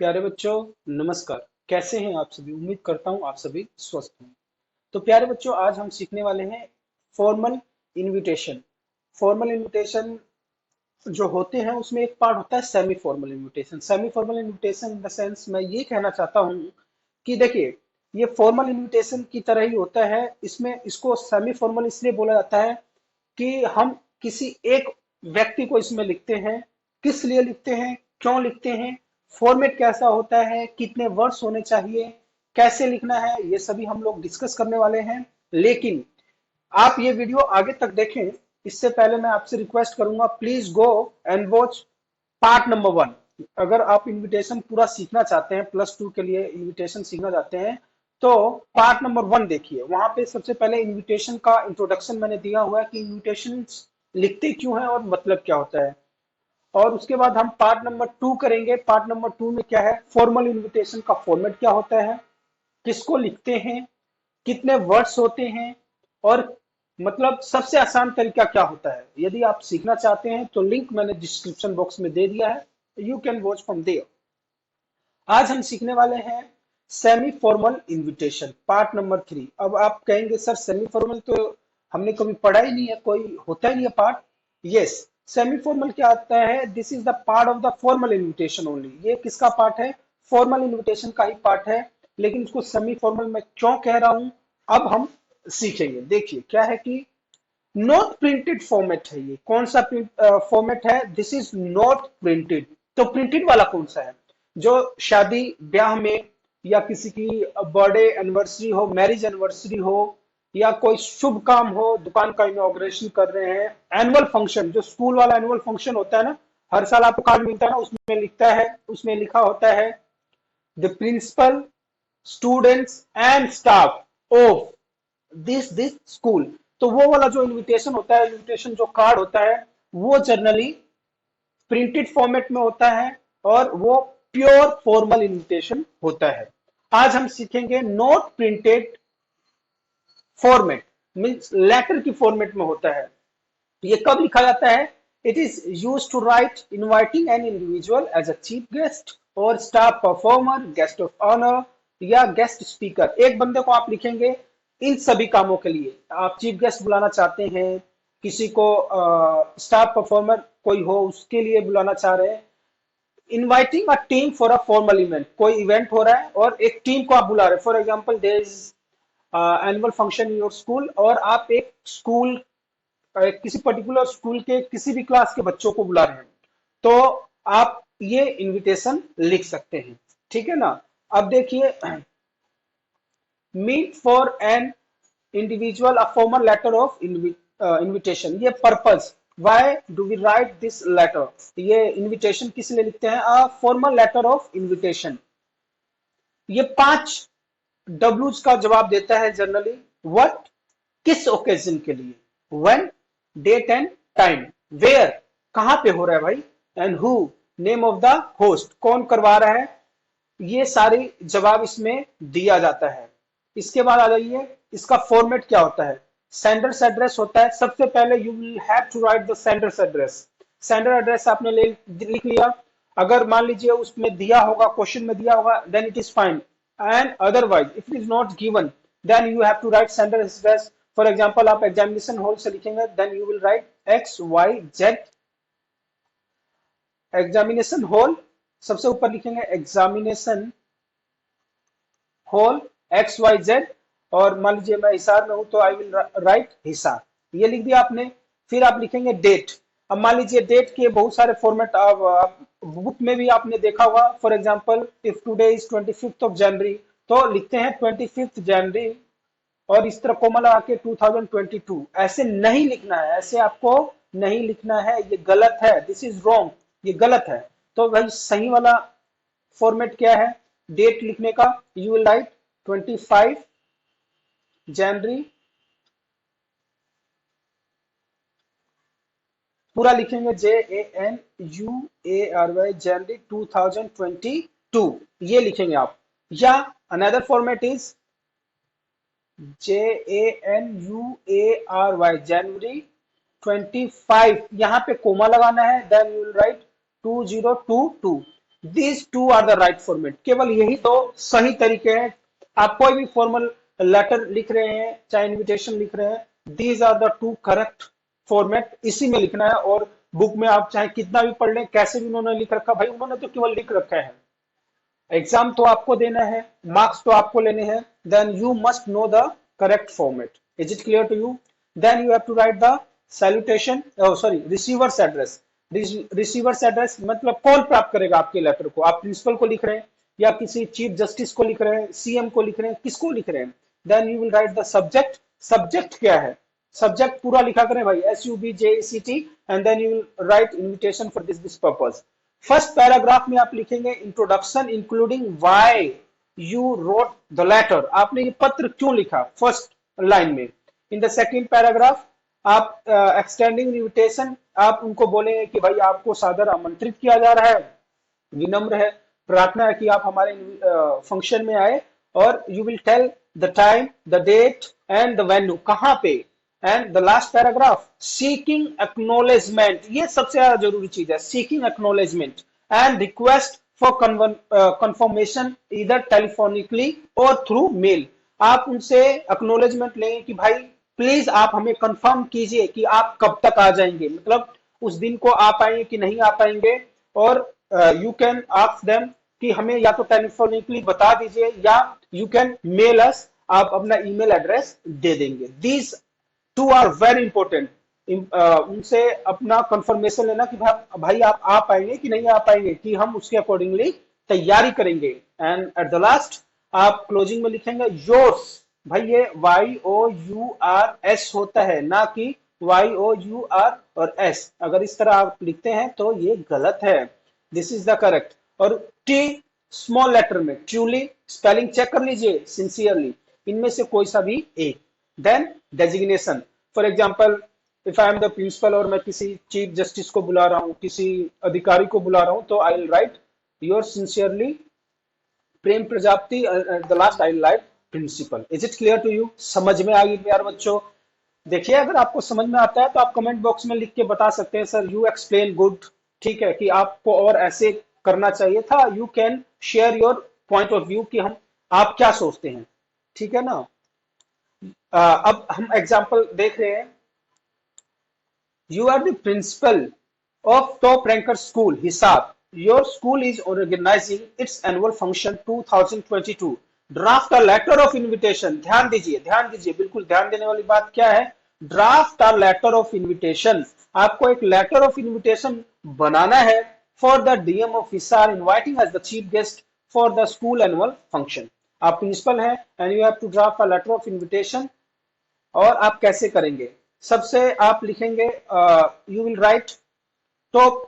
प्यारे बच्चों, नमस्कार। कैसे हैं आप सभी? उम्मीद करता हूं आप सभी स्वस्थ हैं। तो प्यारे बच्चों, आज हम सीखने वाले हैं फॉर्मल इनविटेशन। फॉर्मल इनविटेशन जो होते हैं उसमें एक पार्ट होता है semi formal invitation. Semi formal invitation in the sense मैं ये कहना चाहता हूँ कि देखिए, ये फॉर्मल इनविटेशन की तरह ही होता है। इसमें इसको सेमी फॉर्मल इसलिए बोला जाता है कि हम किसी एक व्यक्ति को इसमें लिखते हैं। किस लिए लिखते हैं, क्यों लिखते हैं, फॉर्मेट कैसा होता है, कितने वर्ड्स होने चाहिए, कैसे लिखना है, ये सभी हम लोग डिस्कस करने वाले हैं। लेकिन आप ये वीडियो आगे तक देखें, इससे पहले मैं आपसे रिक्वेस्ट करूंगा, please go and watch part number 1। अगर आप इनविटेशन पूरा सीखना चाहते हैं, +2 के लिए इनविटेशन सीखना चाहते हैं, तो पार्ट नंबर 1 देखिए। वहां पे सबसे पहले इनविटेशन का इंट्रोडक्शन मैंने दिया हुआ है कि इनविटेशन लिखते क्यों हैं और मतलब क्या होता है। और उसके बाद हम पार्ट नंबर 2 करेंगे। पार्ट नंबर 2 में क्या है, फॉर्मल इनविटेशन का फॉर्मेट क्या होता है, किसको लिखते हैं, कितने वर्ड्स होते हैं, और मतलब सबसे आसान तरीका क्या होता है। यदि आप सीखना चाहते हैं तो लिंक मैंने डिस्क्रिप्शन बॉक्स में दे दिया है, you can watch from there. आज हम सीखने वाले हैं semi formal invitation part number 3। अब आप कहेंगे सर सेमी फॉर्मल तो हमने कभी पढ़ा ही नहीं है, कोई होता ही नहीं है पार्ट। यस, सेमी फॉर्मल क्या आता है, this is the part of the formal invitation only. ये किसका पार्ट है, फॉर्मल इनविटेशन का ही पार्ट है। लेकिन इसको सेमी फॉर्मल मैं क्यों कह रहा हूं, अब हम सीखेंगे। देखिए क्या है कि नॉट प्रिंटेड फॉर्मेट है। ये कौन सा फॉर्मेट है, दिस इज नॉट प्रिंटेड। तो प्रिंटेड वाला कौन सा है, जो शादी ब्याह में या किसी की बर्थडे एनिवर्सरी हो, मैरिज एनिवर्सरी हो, या कोई शुभ काम हो, दुकान का इनॉग्रेशन कर रहे हैं, एनुअल फंक्शन, जो स्कूल वाला एनुअल फंक्शन होता है ना, हर साल आपको कार्ड मिलता है ना, उसमें लिखता है, उसमें लिखा होता है the principal, students and staff of this school. तो वो वाला जो इनविटेशन होता है, इनविटेशन जो कार्ड होता है, वो जनरली प्रिंटेड फॉर्मेट में होता है और वो प्योर फॉर्मल इनविटेशन होता है। आज हम सीखेंगे not printed format, means letter की फॉर्मेट में होता है। ये कब लिखा जाता है, it is use to write inviting an individual as a chief guest और star performer, guest of honour या गेस्ट स्पीकर। एक बंदे को आप लिखेंगे इन सभी कामों के लिए। आप चीफ गेस्ट बुलाना चाहते हैं, किसी को स्टार परफॉर्मर कोई हो उसके लिए बुलाना चाह रहे हैं, inviting a team for a formal event, कोई इवेंट हो रहा है और एक टीम को आप बुला रहे हैं। For example there is annual function in your school और आप एक स्कूल, किसी पर्टिकुलर स्कूल के किसी भी क्लास के बच्चों को बुला रहे हैं, तो आप ये इनविटेशन लिख सकते हैं। ठीक है ना। अब देखिए, meet for an individual a formal letter of invitation. ये purpose, why do we write this letter, ये इनविटेशन किस लिए लिखते हैं, a formal letter of invitation. ये 5 डब्ल्यूज का जवाब देता है जनरली। व्हाट, किस ओकेजन के लिए, when, date and time, where, कहां पे हो रहा है भाई, and who, name of the host, कौन करवा रहा है। ये सारे जवाब इसमें दिया जाता है। इसके बाद आ जाइए, इसका फॉर्मेट क्या होता है। सेंडर्स एड्रेस होता है। सबसे पहले you will have to write the sender's address. Sender address आपने लिख लिया। अगर मान लीजिए उसमें दिया होगा, क्वेश्चन में दिया होगा, then it is fine. And otherwise if it is not given, then you have to write sender address. For example आप एग्जामिनेशन हॉल से लिखेंगे, then you will write XYZ examination hall. सबसे ऊपर लिखेंगे एग्जामिनेशन हॉल XYZ। और मान लीजिए मैं हिसार में हूं तो आई विल राइट हिसार। ये लिख दिया आपने। फिर आप लिखेंगे डेट। अब मान लीजिए डेट के बहुत सारे फॉर्मेट आप बुक में भी आपने देखा होगा। For example if today is 25th of January, तो लिखते हैं 25th जनवरी और इस तरह कोमा लगा के 2022। ऐसे नहीं लिखना है, ऐसे आपको नहीं लिखना है, ये गलत है, दिस इज रॉन्ग, ये गलत है। तो भाई सही वाला फॉर्मेट क्या है, डेट लिखने का, यू विल राइट 25 जनवरी, पूरा लिखेंगे JANUARY जनवरी 2022, ये लिखेंगे आप। या another format is JANUARY January 25, यहां पे कोमा लगाना है, then you will write 2022। These two are the right format, केवल यही दो सही तरीके हैं। आप कोई भी फॉर्मल लेटर लिख रहे हैं चाहे इनविटेशन लिख रहे हैं, these are the two correct format, इसी में लिखना है। और बुक में आप चाहे कितना भी पढ़ लें, कैसे भी उन्होंने लिख रखा, भाई उन्होंने तो केवल लिख रखा है, एग्जाम तो आपको देना है, मार्क्स तो आपको लेने हैं, then you must know the correct format. Is it clear to you? Then you have to write the salutation, sorry receiver's address. Receiver's address मतलब कौन प्राप्त करेगा आपके लेटर को, आप प्रिंसिपल को लिख रहे हैं या किसी चीफ जस्टिस को लिख रहे हैं, सीएम को लिख रहे हैं, किसको लिख रहे हैं। Then you will write the subject. Subject क्या है, सब्जेक्ट पूरा लिखा करें भाई, SUBJECT, and then you will write invitation for this purpose. First paragraph में आप लिखेंगे introduction including why you wrote the letter, आपने ये पत्र क्यों लिखा, फर्स्ट लाइन में। इन द सेकेंड पैराग्राफ आप एक्सटेंडिंग इन्विटेशन, आप उनको बोलेंगे कि भाई आपको सादर आमंत्रित किया जा रहा है, विनम्र है, प्रार्थना है कि आप हमारे फंक्शन में आए, और you will tell the time, the date and the venue, कहाँ पे। And the last paragraph seeking acknowledgement, ये सबसे ज्यादा जरूरी चीज है, seeking acknowledgement and request for confirmation इधर टेलीफोनिकली और थ्रू मेल। आप उनसे एक्नोलेजमेंट लेंगे कि भाई प्लीज आप हमें कंफर्म कीजिए कि आप कब तक आ जाएंगे, मतलब उस दिन को आ पाएंगे कि नहीं आ पाएंगे। और यू कैन आस्क देम कि हमें या तो टेलीफोनिकली बता दीजिए या यू कैन मेल अस, आप अपना ईमेल एड्रेस दे देंगे। These two are very important. उनसे अपना कंफर्मेशन लेना कि भाई आप आ पाएंगे कि नहीं आ पाएंगे, कि हम उसके अकॉर्डिंगली तैयारी करेंगे। एंड एट द लास्ट आप क्लोजिंग में लिखेंगे योर्स, भाई ये YOURS होता है, ना कि YOUR और S। अगर इस तरह आप लिखते हैं तो ये गलत है, दिस इज द करेक्ट। और T स्मॉल लेटर में ट्रूली, स्पेलिंग चेक कर लीजिए, सिंसियरली, इनमें से कोई सा भी एक। Then designation, for example if I am the principal और मैं किसी चीफ जस्टिस को बुला रहा हूँ, किसी अधिकारी को बुला रहा हूँ, तो I will write your sincerely Prem Prajapati, the last I will write principal. Is it clear to you? समझ में आ गई प्यार बच्चों? देखिए अगर आपको समझ में आता है तो आप कमेंट बॉक्स में लिख के बता सकते हैं सर यू एक्सप्लेन गुड, ठीक है, कि आपको और ऐसे करना चाहिए था। You can share your point of view कि हम आप क्या सोचते हैं, ठीक है ना। अब हम एग्जाम्पल देख रहे हैं। You are the principal of Top Ranker School, Hisab. Your school is organizing its annual function 2022. Draft a letter of invitation. ध्यान दीजिए, बिल्कुल ध्यान देने वाली बात क्या है, draft a letter of invitation. आपको एक letter of invitation बनाना है for the DM of Hisar inviting as the chief guest for the school annual function. आप प्रिंसिपल हैं and you have to draft a letter of invitation. और आप कैसे करेंगे? सबसे आप लिखेंगे you will write top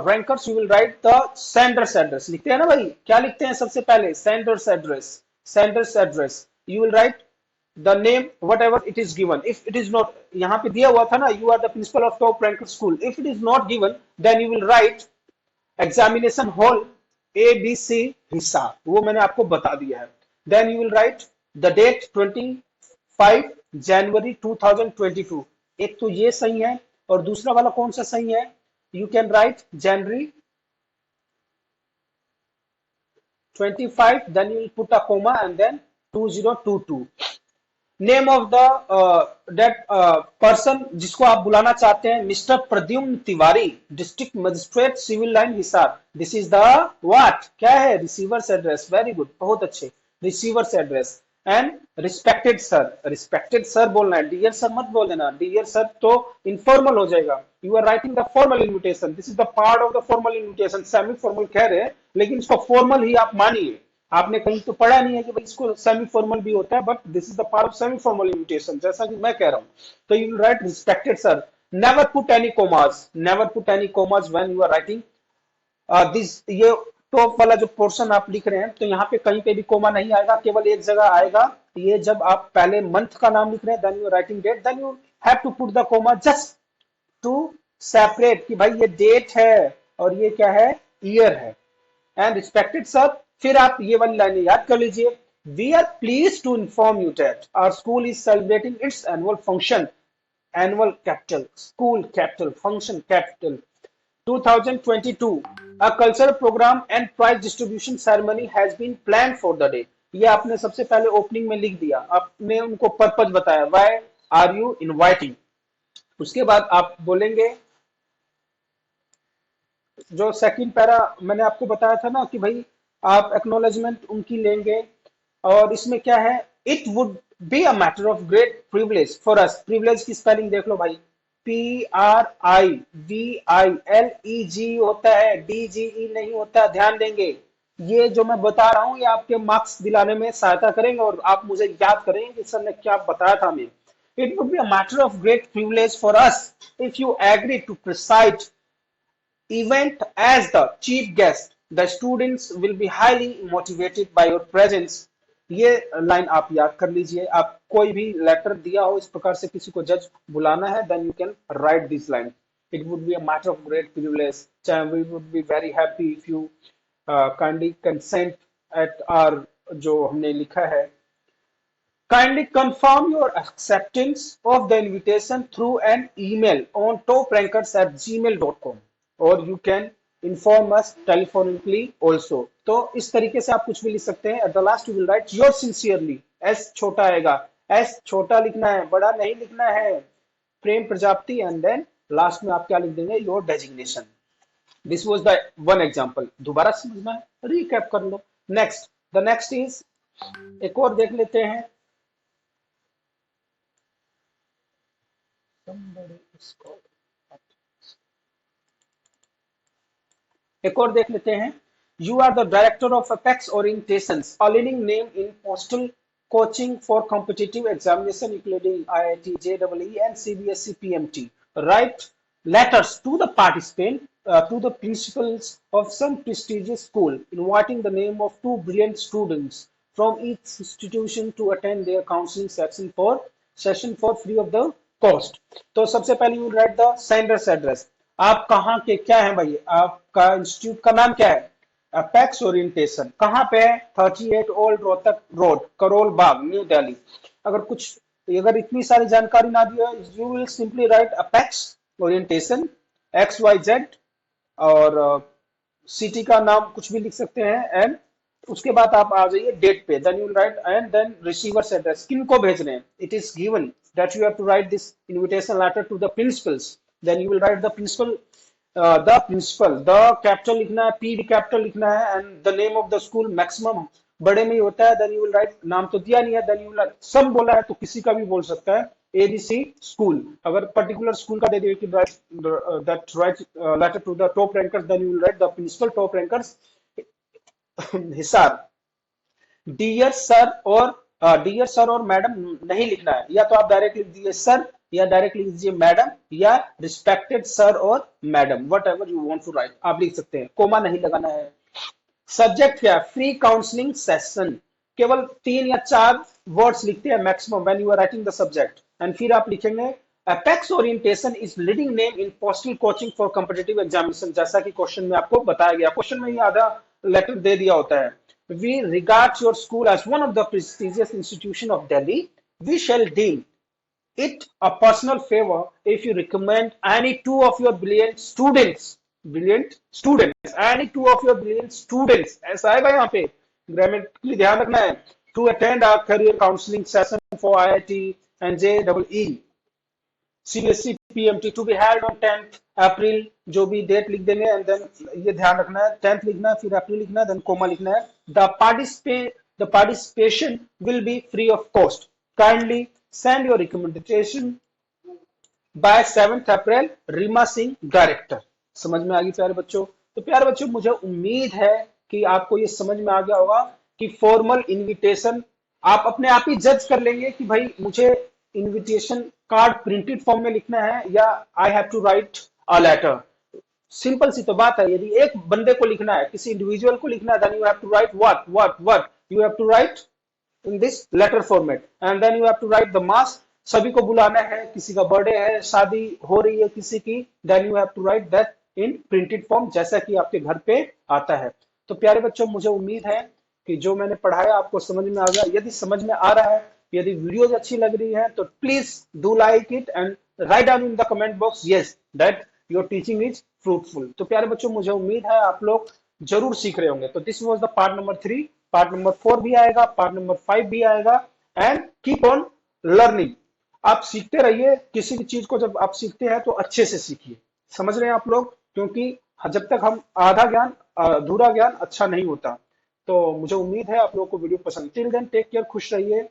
rankers, you will write the sender's address. लिखते हैं ना भाई, क्या लिखते हैं सबसे पहले, sender's address. Sender's address, you will write the name whatever it is given. If it is not, यहाँ पे दिया हुआ था ना, you are the principal of Top Ranker School. If it is not given, then you will write examination hall ABC हिस्सा, वो मैंने आपको बता दिया है। Then you will write the date 25 January 2022. एक तो ये सही है, और दूसरा वाला कौन सा सही है, you can write January 25, then you will put a comma and then 2022. Name of the that person जिसको आप बुलाना चाहते हैं, mister Pradyumna Tiwari, district magistrate, civil line Hisar. This is the what, क्या है, रिसीवर्स एड्रेस। वेरी गुड, बहुत अच्छे, receiver's address. And respected sir बोलना है, डियर सर मत बोल देना, डियर सर तो इनफॉर्मल हो जाएगा। You are writing the formal invitation, this is the part of the formal invitation. Semi formal कह रहे हैं लेकिन इसको फॉर्मल ही आप मानिए, आपने कहीं तो पढ़ा नहीं है कि भाई इसको सेमी फॉर्मल भी होता है, but this is the part of semi formal invitation, जैसा कि मैं कह रहा हूं। तो you will write respected sir, never put any commas, never put any commas when you are writing this. ये टॉप वाला जो पोर्शन आप लिख रहे हैं, तो यहाँ पे कहीं पे भी कोमा नहीं आएगा, केवल एक जगह आएगा, ये जब आप पहले मंथ का नाम लिख रहे हैं, then you writing date, then you have to put the comma just to separate कि भाई ये डेट है और ये क्या है, ईयर है। एंड रिस्पेक्टेड सर, फिर आप ये वाली लाइन याद कर लीजिए, we are please to inform you that our school is celebrating its annual function, annual capital, school capital, function capital, 2022 a cultural program and prize distribution ceremony has been planned for the day। ये आपने सबसे पहले opening में लिख दिया, आपने उनको purpose बताया, व्हाई आर यू इनवाइटिंग। उसके बाद आप बोलेंगे, जो सेकंड पैरा मैंने आपको बताया था ना कि भाई आप एक्नॉलेजमेंट उनकी लेंगे, और इसमें क्या है, it would be a matter of great privilege for us. Privilege की स्पेलिंग देख लो भाई, PRIVILEG होता है, DGE नहीं होता, ध्यान देंगे। ये जो मैं बता रहा हूं ये आपके मार्क्स दिलाने में सहायता करेंगे और आप मुझे याद करेंगे कि सर ने क्या बताया था हमें। It would be a matter of great privilege for us if you agree to preside event as the chief guest। The students will be highly motivated by your presence। ये लाइन आप याद कर लीजिए। आप कोई भी लेटर दिया हो इस प्रकार से किसी को जज बुलाना है, then you can write this line। It would be a matter of great privilege। We would be very happy if you kindly consent at our, जो हमने लिखा है, kindly confirm your acceptance of the invitation through an email on toprankers@gmail.com और you can inform us telephonically also। तो इस तरीके से आप कुछ भी लिख सकते हैं। At the last you will write your sincerely. S छोटा आएगा, एस छोटा लिखना है, बड़ा नहीं लिखना है, प्रेम प्रजापति, एंड देन लास्ट में आप क्या लिख देंगे, your designation. This was the one example. दोबारा समझना है, रिकैप कर लो। नेक्स्ट, द नेक्स्ट इज, एक और देख लेते हैं। एक और देख लेते हैं। You are the director of apex orientations, a leading name in postal coaching for competitive examination including IIT, JEE and CBSE PMT। Write letters to the participant, to the principals of some prestigious school, inviting the name of two brilliant students from each institution to attend their counseling session for free of the cost। तो सबसे पहले you right the sender's address. आप कहाँ के क्या है भाई, आपका इंस्टीट्यूट का नाम क्या है, अपेक्स ओरिएंटेशन, कहाँ पे है, 38 old Rohtak road, Karol Bagh, new Delhi. अगर इतनी सारी जानकारी ना दी है, you will simply write apex orientation XYZ, और सिटी का नाम कुछ भी लिख सकते हैं, एंड उसके बाद आप आ जाइए डेट पे, then you will write, and then receiver's address, किन को भेज रहे हैं। It is given that you have to write this invitation letter to the principals, then you will write the principal, the capital लिखना है, P भी capital लिखना है, and the name of the school maximum बड़े में ही होता है। Then you will right, नाम तो दिया नहीं है, देन यू विल, सब बोला है तो किसी का भी बोल सकता है, ABC स्कूल। अगर पर्टिकुलर स्कूल का दे दिए कि that write letter to the top rankers, then you will write the principal top rankers Hisar. Dear sir और मैडम नहीं लिखना है, या तो आप डायरेक्ट लिख दीजिए सर, या डायरेक्ट लिख दीजिए मैडम, या रिस्पेक्टेड सर और madam, whatever you want to write आप लिख सकते हैं, कोमा नहीं लगाना है। सब्जेक्ट क्या है, फ्री काउंसलिंग सेशन। केवल 3 या 4 वर्ड्स लिखते हैं maximum when you are writing the subject, and फिर आप लिखेंगे apex orientation is leading name in postal coaching for competitive examination. जैसा कि क्वेश्चन में आपको बताया गया, क्वेश्चन में ही आधा लेटर दे दिया होता है। We regard your school as one of the prestigious institutions of Delhi। We shall deem it a personal favor if you recommend any two of your brilliant students, any two of your brilliant students, ऐसा आएगा यहाँ पे, grammatically ध्यान रखना है, to attend our career counseling session for IIT and JEE, CBSE PMT to be held on 10th April, जो भी date लिख देंगे, एंड देन ये ध्यान रखना है 10th लिखना है, फिर अप्रैल लिखना है, देन कोमा लिखना है। The participation will be free of cost। Kindly send your recommendation by 7th April, Reema Singh director. समझ में आ गई प्यारे बच्चों। तो प्यारे बच्चों, मुझे उम्मीद है कि आपको ये समझ में आ गया होगा कि फॉर्मल इनविटेशन आप अपने आप ही जज कर लेंगे कि भाई मुझे इनविटेशन कार्ड प्रिंटेड फॉर्म में लिखना है या I have to write a letter. Simple सी तो बात है, यदि एक बंदे को लिखना है, किसी इंडिविजुअल को लिखना है, then you have to write what you have to write in this letter format, and then you have to write the mass. सभी को बुलाना है, किसी का बर्थडे है, शादी हो रही है किसी की, then you have to write that in printed form, जैसा कि आपके घर पे आता है। तो प्यारे बच्चों, मुझे उम्मीद है कि जो मैंने पढ़ाया आपको समझ में आ गया। यदि समझ में आ रहा है, यदि वीडियोज अच्छी लग रही है, तो please do like it and write down in the comment box, yes that your teaching is fruitful. तो प्यारे बच्चों, मुझे उम्मीद है आप लोग जरूर सीख रहे होंगे। तो this was the part number 3। Part number 4 भी आएगा, पार्ट नंबर 5 भी आएगा। And keep on learning. आप सीखते रहिए। किसी भी चीज को जब आप सीखते हैं तो अच्छे से सीखिए। समझ रहे हैं आप लोग? क्योंकि जब तक हम आधा ज्ञान, अधूरा ज्ञान अच्छा नहीं होता। तो मुझे उम्मीद है आप लोगों को वीडियो पसंद। टिल देन टेक केयर, खुश रहिए।